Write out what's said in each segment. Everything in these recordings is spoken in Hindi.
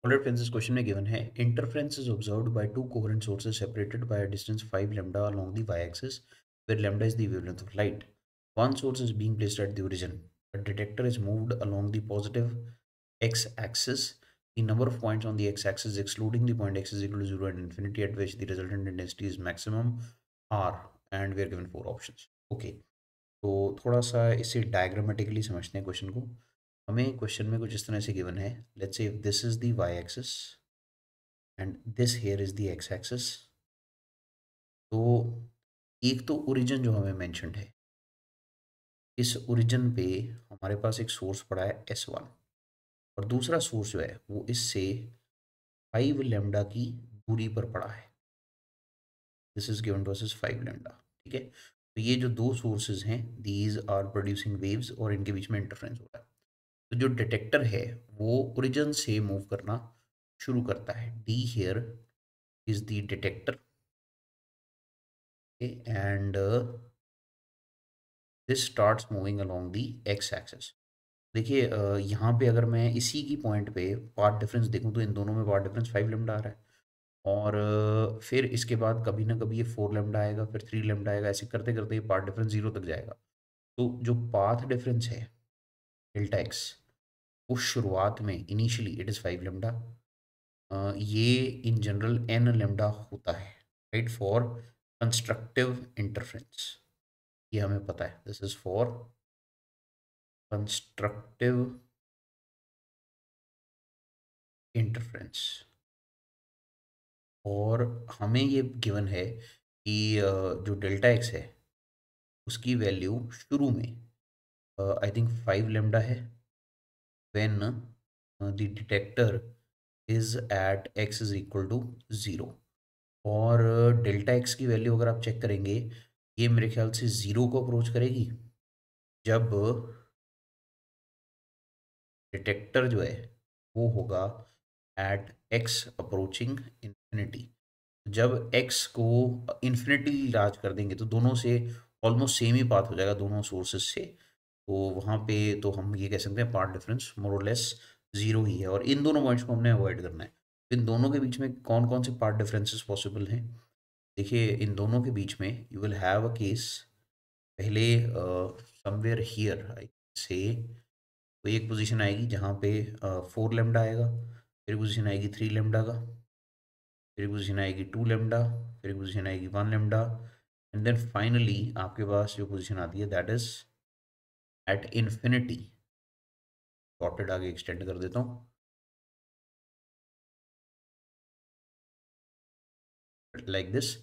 Alright friends, this question में given है interference is observed by two coherent sources separated by a distance 5 lambda along the y-axis where lambda is the wavelength of light. One source is being placed at the origin. A detector is moved along the positive x-axis. The number of points on the x-axis excluding the point x is equal to 0 and infinity at which the resultant intensity is maximum r and we are given four options. Okay, तो थोड़ा सा इसे डायग्रामेटिकली समझते हैं क्वेश्चन को। हमें क्वेश्चन में कुछ इस तरह से गिवन है, let's say if this is the Y axis and this here is the X axis. तो एक तो ओरिजिन जो हमें मेंशन्ड है, इस ओरिजिन पे हमारे पास एक सोर्स पड़ा है S1 और दूसरा सोर्स जो है वो इससे 5 लेमडा की दूरी पर पड़ा है। This is given to us is 5 lambda. ठीक है, तो ये जो दो सोर्सेज हैं दीज आर प्रोड्यूसिंग वेव्स और इनके बीच में इंटरफ्रेंस हो रहा है। तो जो डिटेक्टर है वो ओरिजिन से मूव करना शुरू करता है। D here is the detector and this starts moving along the x axis. देखिए यहाँ पे अगर मैं इसी की पॉइंट पे पार्ट डिफरेंस देखूँ तो इन दोनों में पार्ट डिफरेंस 5 लेमडा आ रहा है और फिर इसके बाद कभी ना कभी ये 4 लेमडा आएगा, फिर 3 लेमडा आएगा, ऐसे करते करते ये पार्ट डिफरेंस 0 तक जाएगा। तो जो पाथ डिफरेंस है डेल्टा एक्स, वो शुरुआत में इनिशियली इट इज़ 5 लेमडा। ये इन जनरल एन लेमडा होता है, राइट, फॉर कंस्ट्रक्टिव इंटरफ्रेंस। ये हमें पता है, this is for constructive interference. और हमें ये गिवन है कि जो डेल्टा एक्स है उसकी वैल्यू शुरू में आई थिंक 5 लेमडा है when the detector is at X is equal to 0। और डेल्टा एक्स की वैल्यू अगर आप चेक करेंगे, ये मेरे ख्याल से 0 को अप्रोच करेगी जब डिटेक्टर जो है वो होगा एट एक्स अप्रोचिंग इन्फिनिटी। जब एक्स को इन्फिनिटी राज कर देंगे तो दोनों से ऑलमोस्ट सेम ही पाथ हो जाएगा दोनों सोर्सेज से। तो वहाँ पे तो हम ये कह सकते हैं पार्ट डिफरेंस मोर और लेस ज़ीरो ही है और इन दोनों पॉइंट्स को हमने अवॉइड करना है। इन दोनों के बीच में कौन कौन से पार्ट डिफरेंसेस पॉसिबल हैं? देखिए इन दोनों के बीच में you will have a case. पहले समवेयर हियर आई से कोई एक पोजीशन आएगी जहाँ पे 4 लेमडा आएगा, फिर पोजीशन आएगी 3 लेमडा का, फिर पोजीशन आएगी 2 लेमडा, फिर पोजीशन आएगी 1 लेमडा एंड देन फाइनली आपके पास जो पोजीशन आती है that is at infinity. Dotted आगे एक्सटेंड कर देता हूँ लाइक दिस।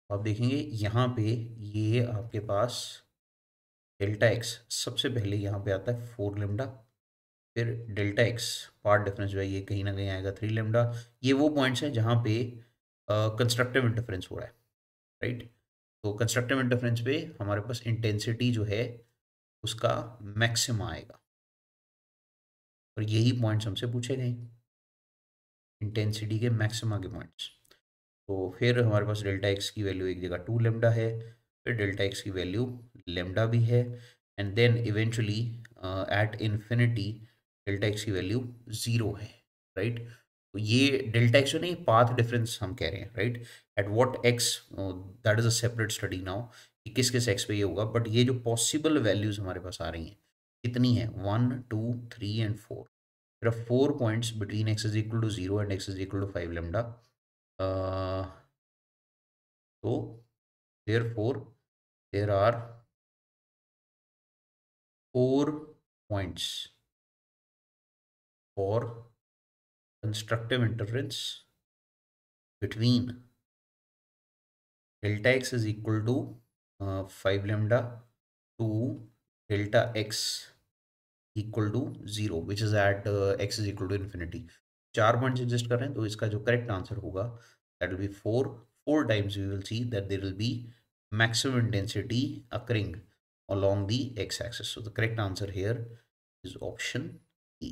आप देखेंगे यहाँ पे ये आपके पास डेल्टा एक्स सबसे पहले यहाँ पे आता है 4 लेमडा, फिर डेल्टा एक्स पार्ट डिफरेंस जो है ये कहीं ना कहीं आएगा 3 लेमडा। ये वो पॉइंट्स हैं जहाँ पे कंस्ट्रक्टिव इंटरफेरेंस हो रहा है, राइट। तो कंस्ट्रक्टिव इंटरफेरेंस पे हमारे पास इंटेंसिटी जो है उसका मैक्सिमा आएगा और यही पॉइंट्स हमसे पूछे गए, इंटेंसिटी के मैक्सिमा के पॉइंट्स। तो फिर हमारे पास डेल्टा एक्स की वैल्यू एक जगह 2 लेमडा है, फिर डेल्टा एक्स की वैल्यू लेमडा भी है and then eventually at infinity delta X की वैल्यू 0 है, राइट। तो ये डेल्टा एक्स जो नहीं, पाथ डिफरेंस हम कह रहे हैं, right. At what x, that is a separate study now कि किस किस एक्स पे ये होगा, बट ये जो पॉसिबल वैल्यूज हमारे पास आ रही हैं कितनी है, 1 2 3 and 4। there are 4 points between x is equal to 0 and x is equal to 5 lambda. So therefore there are 4 points for constructive interference between delta x is equal to 5 lambda to delta x equal to 0 which is at x is equal to infinity। 4 points exist कर रहे हैं तो इसका जो करेक्ट आंसर होगा that will be 4 times we will see that there will be maximum intensity occurring along the x axis, so the correct answer here is option E।